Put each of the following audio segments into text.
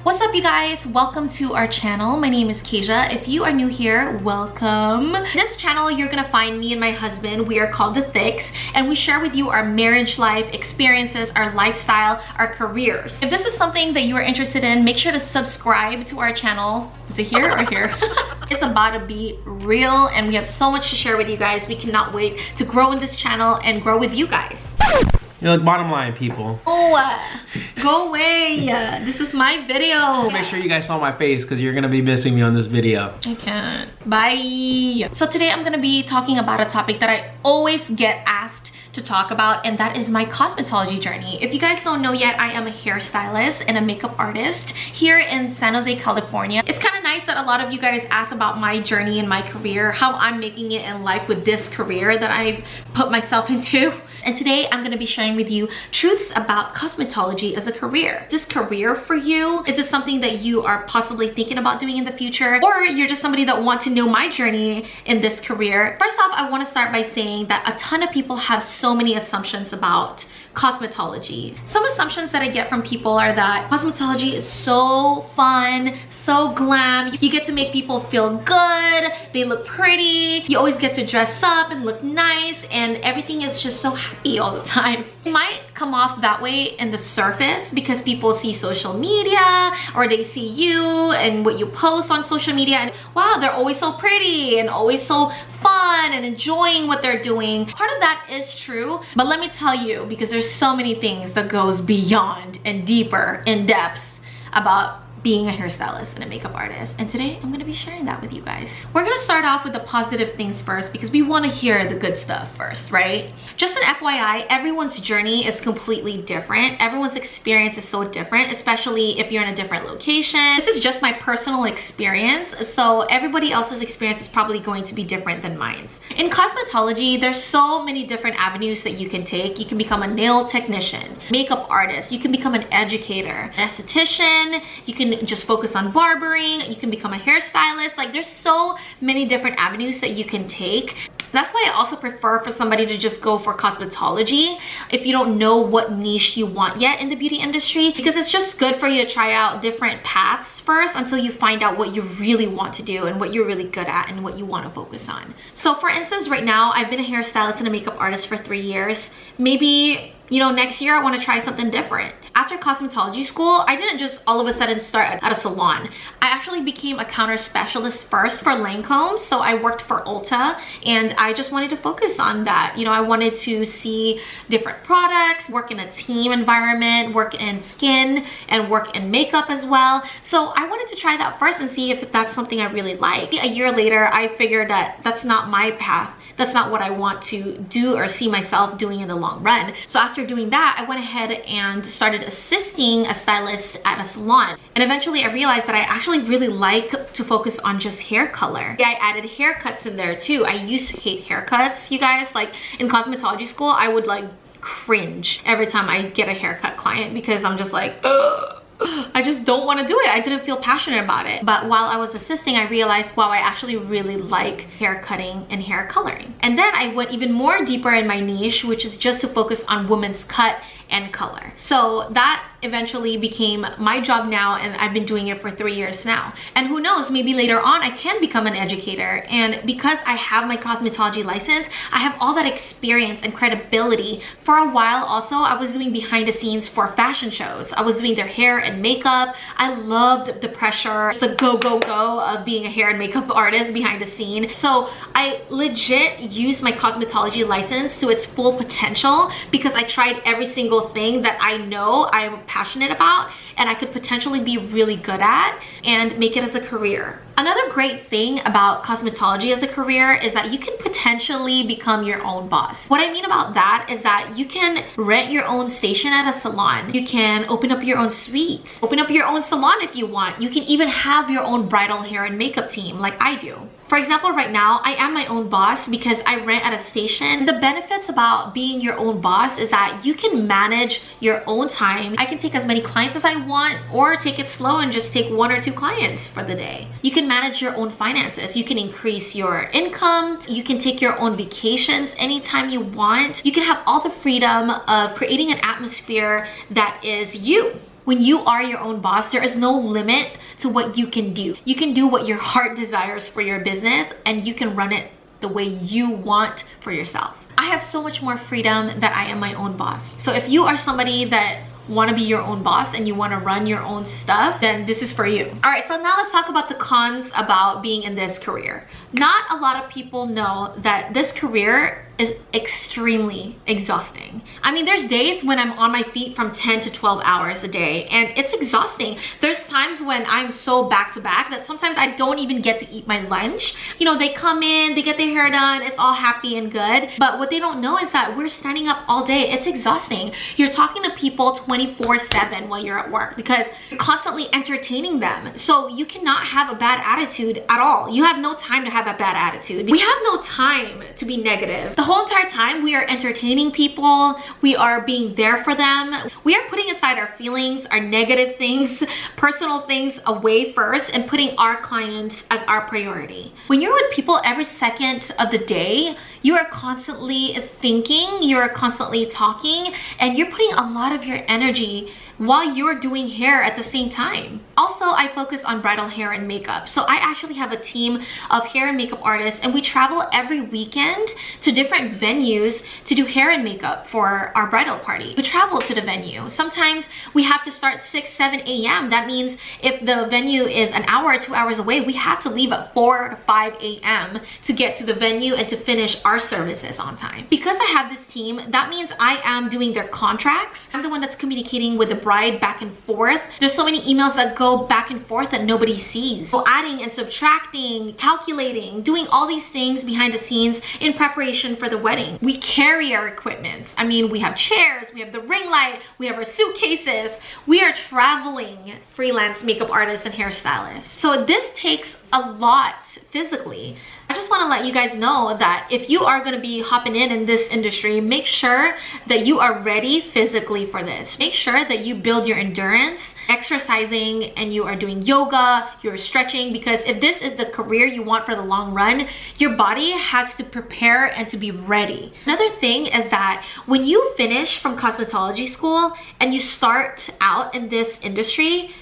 What's up, you guys? Welcome to our channel. My name is Kasia. If you are new here, welcome. This channel, you're gonna find me and my husband. We are called The Thicks, and we share with you our marriage life experiences, our lifestyle, our careers. If this is something that you are interested in, make sure to subscribe to our channel. Is it here or here? It's about to be real, and we have so much to share with you guys. We cannot wait to grow in this channel and grow with you guys. You know, bottom line, people. Oh, go away. This is my video. Make sure you guys saw my face because you're gonna be missing me on this video. I can't. Bye. So today I'm gonna be talking about a topic that I always get asked to talk about, and that is my cosmetology journey. If you guys don't know yet, I am a hairstylist and a makeup artist here in San Jose, California. It's kind of nice that a lot of you guys ask about my journey and my career, how I'm making it in life with this career that I've put myself into. And today I'm gonna be sharing with you truths about cosmetology as a career. Is this career for you? Is this something that you are possibly thinking about doing in the future? Or you're just somebody that wants to know my journey in this career? First off, I want to start by saying that a ton of people have so many assumptions about cosmetology. Some assumptions that I get from people are that cosmetology is so fun, so glam. You get to make people feel good, they look pretty, you always get to dress up and look nice, and everything is just so happy all the time. It might come off that way in the surface because people see social media or they see you and what you post on social media, and wow, they're always so pretty and always so fun and enjoying what they're doing. Part of that is true, but let me tell you, because there's so many things that goes beyond and deeper in depth about being a hairstylist and a makeup artist, and today I'm gonna be sharing that with you guys. We're gonna start off with the positive things first because we want to hear the good stuff first, right? Just an FYI, everyone's journey is completely different. Everyone's experience is so different, especially if you're in a different location. This is just my personal experience, so everybody else's experience is probably going to be different than mine. In cosmetology, there's so many different avenues that you can take. You can become a nail technician, makeup artist, you can become an educator, an esthetician, you can just focus on barbering, you can become a hairstylist. Like, there's so many different avenues that you can take. That's why I also prefer for somebody to just go for cosmetology if you don't know what niche you want yet in the beauty industry, because it's just good for you to try out different paths first until you find out what you really want to do and what you're really good at and what you want to focus on. So for instance, right now I've been a hairstylist and a makeup artist for 3 years. Maybe, you know, next year I want to try something different. After cosmetology school, I didn't just all of a sudden start at a salon. I actually became a counter specialist first for Lancome. So I worked for Ulta, and I just wanted to focus on that. You know, I wanted to see different products, work in a team environment, work in skin, and work in makeup as well. So I wanted to try that first and see if that's something I really like. A year later, I figured that that's not my path. That's not what I want to do or see myself doing in the long run. So after doing that, I went ahead and started assisting a stylist at a salon. And eventually I realized that I actually really like to focus on just hair color. I added haircuts in there too. I used to hate haircuts, you guys. Like, in cosmetology school, I would like cringe every time I get a haircut client because I'm just like, ugh. I just don't want to do it. I didn't feel passionate about it. But while I was assisting, I realized, wow, I actually really like hair cutting and hair coloring. And then I went even more deeper in my niche, which is just to focus on women's cut and color. So that eventually became my job now, and I've been doing it for 3 years now. And who knows, maybe later on I can become an educator. And because I have my cosmetology license, I have all that experience and credibility. For a while also, I was doing behind the scenes for fashion shows. I was doing their hair and makeup. I loved the pressure, the go of being a hair and makeup artist behind the scene. So I legit used my cosmetology license to its full potential because I tried every single thing that I know I'm passionate about and I could potentially be really good at and make it as a career. Another great thing about cosmetology as a career is that you can potentially become your own boss. What I mean about that is that you can rent your own station at a salon. You can open up your own suite, open up your own salon if you want. You can even have your own bridal hair and makeup team like I do. For example, right now, I am my own boss because I rent at a station. The benefits about being your own boss is that you can manage your own time. I can take as many clients as I want or take it slow and just take 1 or 2 clients for the day. You can manage your own finances. You can increase your income. You can take your own vacations anytime you want. You can have all the freedom of creating an atmosphere that is you. When you are your own boss, there is no limit to what you can do. You can do what your heart desires for your business, and you can run it the way you want for yourself. I have so much more freedom that I am my own boss. So if you are somebody that want to be your own boss and you want to run your own stuff, then this is for you. All right, so now let's talk about the cons about being in this career. Not a lot of people know that this career is extremely exhausting. I mean, there's days when I'm on my feet from 10 to 12 hours a day, and it's exhausting. There's times when I'm so back to back that sometimes I don't even get to eat my lunch. You know, they come in, they get their hair done, it's all happy and good. But what they don't know is that we're standing up all day. It's exhausting. You're talking to people 24/7 while you're at work because you're constantly entertaining them. So you cannot have a bad attitude at all. You have no time to have a bad attitude. We have no time to be negative. The whole entire time we are entertaining people, we are being there for them, we are putting aside our feelings, our negative things, personal things away first, and putting our clients as our priority. When you're with people every second of the day, you are constantly thinking, you're constantly talking, and you're putting a lot of your energy while you're doing hair at the same time. Also, I focus on bridal hair and makeup. So I actually have a team of hair and makeup artists, and we travel every weekend to different venues to do hair and makeup for our bridal party. We travel to the venue. Sometimes we have to start 6, 7 a.m. That means if the venue is an hour or 2 hours away, we have to leave at 4 to 5 a.m. to get to the venue and to finish our services on time. Because I have this team, that means I am doing their contracts. I'm the one that's communicating with the bride back and forth. There's so many emails that go back and forth that nobody sees. So adding and subtracting, calculating, doing all these things behind the scenes in preparation for the wedding. We carry our equipment. I mean, we have chairs, we have the ring light, we have our suitcases. We are traveling freelance makeup artists and hairstylists. So this takes a lot physically. I just want to let you guys know that if you are going to be hopping in this industry, make sure that you are ready physically for this. Make sure that you build your endurance, exercising, and you are doing yoga, you're stretching, because if this is the career you want for the long run, your body has to prepare and to be ready. Another thing is that when you finish from cosmetology school and you start out in this industry,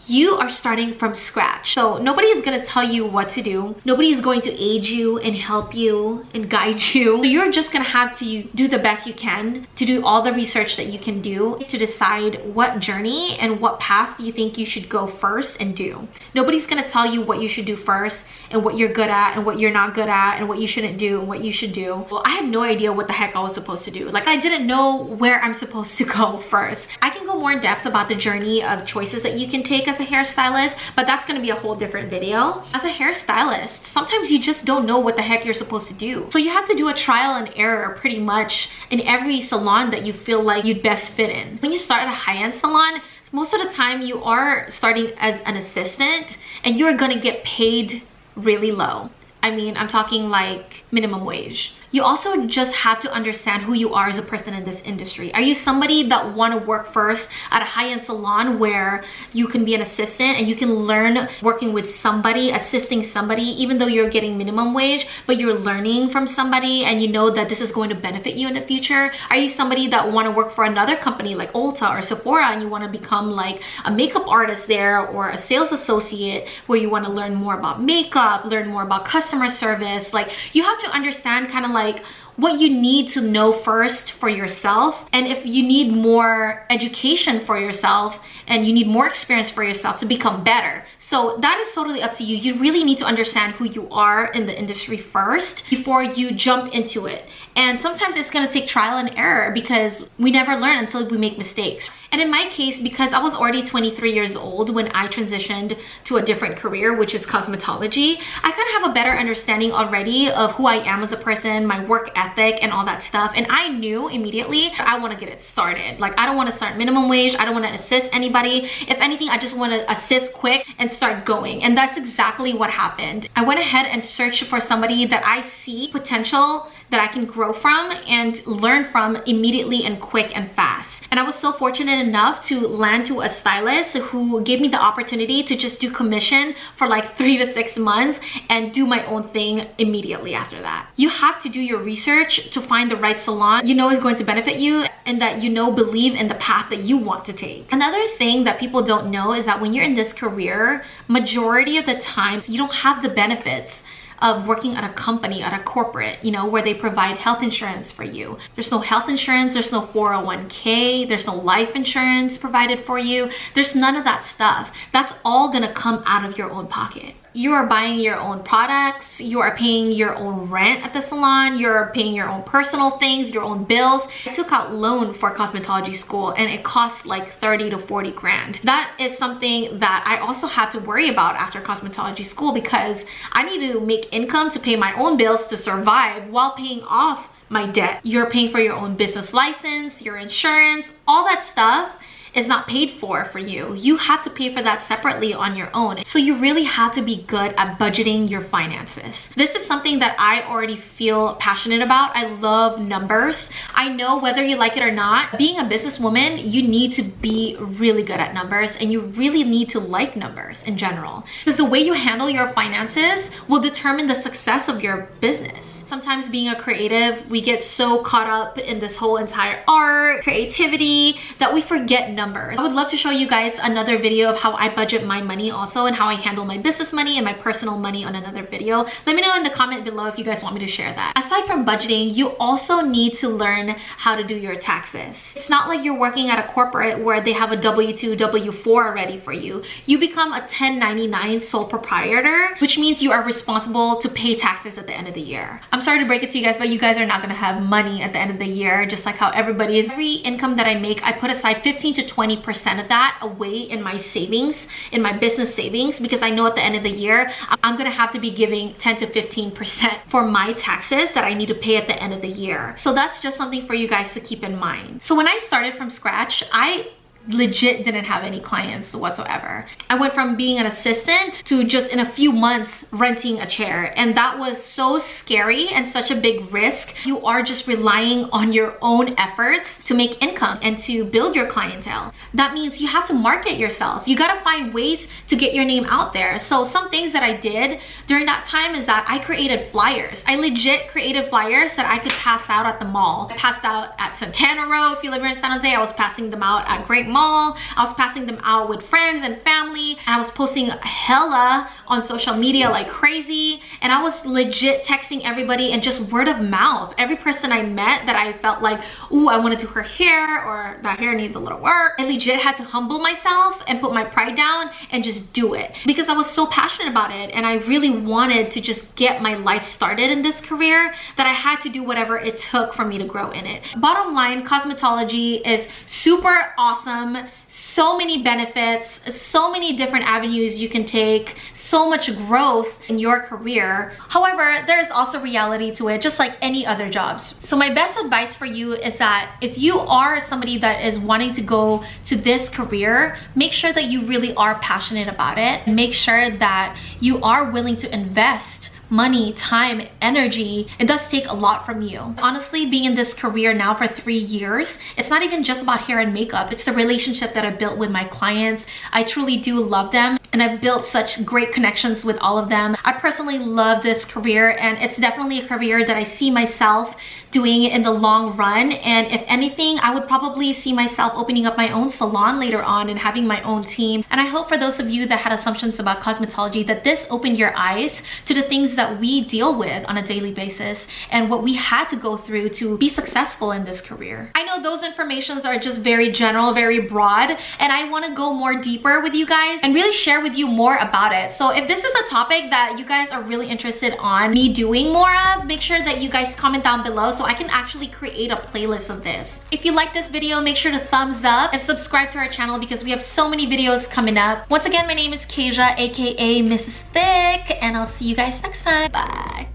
you are starting from scratch. So nobody is going to tell you what to do. Nobody is going to aid you and help you and guide you. So you're just going to have to do the best you can to do all the research that you can do to decide what journey and what path you think you should go first and do. Nobody's going to tell you what you should do first and what you're good at and what you're not good at and what you shouldn't do and what you should do. Well, I had no idea what the heck I was supposed to do. Like, I didn't know where I'm supposed to go first. I can go more in depth about the journey of choices that you can take as a hairstylist, but that's going to be a whole different video. As a hairstylist, sometimes you just don't know what the heck you're supposed to do. So you have to do a trial and error pretty much in every salon that you feel like you'd best fit in. When you start at a high-end salon, most of the time you are starting as an assistant and you're going to get paid really low. I mean, I'm talking like minimum wage. You also just have to understand who you are as a person in this industry. Are you somebody that want to work first at a high-end salon where you can be an assistant and you can learn working with somebody, assisting somebody, even though you're getting minimum wage, but you're learning from somebody and you know that this is going to benefit you in the future? Are you somebody that want to work for another company like Ulta or Sephora and you want to become like a makeup artist there, or a sales associate where you want to learn more about makeup, learn more about customer service? Like, you have to understand kind of like what you need to know first for yourself, and if you need more education for yourself and you need more experience for yourself to become better. So that is totally up to you. You really need to understand who you are in the industry first before you jump into it. And sometimes it's gonna take trial and error because we never learn until we make mistakes. And in my case, because I was already 23 years old when I transitioned to a different career, which is cosmetology, I kind of have a better understanding already of who I am as a person, my work ethic and all that stuff. And I knew immediately I want to get it started. Like, I don't want to start minimum wage. I don't want to assist anybody. If anything, I just want to assist quick and start going. And that's exactly what happened. I went ahead and searched for somebody that I see potential that I can grow from and learn from immediately and quick and fast. And I was so fortunate enough to land to a stylist who gave me the opportunity to just do commission for like 3 to 6 months and do my own thing immediately after that. You have to do your research to find the right salon you know is going to benefit you and that you know believe in the path that you want to take. Another thing that people don't know is that when you're in this career, majority of the times you don't have the benefits of working at a company, at a corporate, you know, where they provide health insurance for you. There's no health insurance, there's no 401k, there's no life insurance provided for you. There's none of that stuff. That's all gonna come out of your own pocket. You are buying your own products, you are paying your own rent at the salon, you're paying your own personal things, your own bills. I took out loan for cosmetology school and it cost like 30 to 40 grand. That is something that I also have to worry about after cosmetology school because I need to make income to pay my own bills to survive while paying off my debt. You're paying for your own business license, your insurance, all that stuff is not paid for you. You have to pay for that separately on your own. So you really have to be good at budgeting your finances. This is something that I already feel passionate about. I love numbers. I know whether you like it or not, being a businesswoman, you need to be really good at numbers and you really need to like numbers in general. Because the way you handle your finances will determine the success of your business. Sometimes being a creative, we get so caught up in this whole entire art, creativity, that we forget numbers. I would love to show you guys another video of how I budget my money also and how I handle my business money and my personal money on another video. Let me know in the comment below if you guys want me to share that. Aside from budgeting, you also need to learn how to do your taxes. It's not like you're working at a corporate where they have a W-2, W-4 ready for you. You become a 1099 sole proprietor, which means you are responsible to pay taxes at the end of the year. I'm sorry to break it to you guys, but you guys are not gonna have money at the end of the year, just like how everybody is. Every income that I make, I put aside 15 to 20% of that away in my savings, in my business savings, because I know at the end of the year, I'm gonna have to be giving 10 to 15% for my taxes that I need to pay at the end of the year. So that's just something for you guys to keep in mind. So when I started from scratch, I legit didn't have any clients whatsoever. I went from being an assistant to just in a few months renting a chair, and that was so scary and such a big risk. You are just relying on your own efforts to make income and to build your clientele. That means you have to market yourself. You gotta find ways to get your name out there. So some things that I did during that time is that I created flyers. I legit created flyers that I could pass out at the mall. I passed out at Santana Row. If you live here in San Jose, I was passing them out at Great Mall. I was passing them out with friends and family, and I was posting hella on social media like crazy, and I was legit texting everybody and just word of mouth. Every person I met that I felt like, ooh, I want to do her hair or that hair needs a little work, I legit had to humble myself and put my pride down and just do it because I was so passionate about it and I really wanted to just get my life started in this career that I had to do whatever it took for me to grow in it. Bottom line, cosmetology is super awesome. So many benefits, so many different avenues you can take, so much growth in your career. However, there's also reality to it, just like any other jobs. So my best advice for you is that if you are somebody that is wanting to go to this career, make sure that you really are passionate about it. Make sure that you are willing to invest money, time, energy. It does take a lot from you. Honestly, being in this career now for 3 years, it's not even just about hair and makeup. It's the relationship that I've built with my clients. I truly do love them and I've built such great connections with all of them. I personally love this career and it's definitely a career that I see myself doing in the long run. And if anything, I would probably see myself opening up my own salon later on and having my own team. And I hope for those of you that had assumptions about cosmetology that this opened your eyes to the things that we deal with on a daily basis and what we had to go through to be successful in this career. I know those informations are just very general, very broad, and I want to go more deeper with you guys and really share with you more about it. So if this is a topic that you guys are really interested on me doing more of, make sure that you guys comment down below so I can actually create a playlist of this. If you like this video, make sure to thumbs up and subscribe to our channel because we have so many videos coming up. Once again, my name is Kasia, aka Mrs. Thick, and I'll see you guys next time. Bye.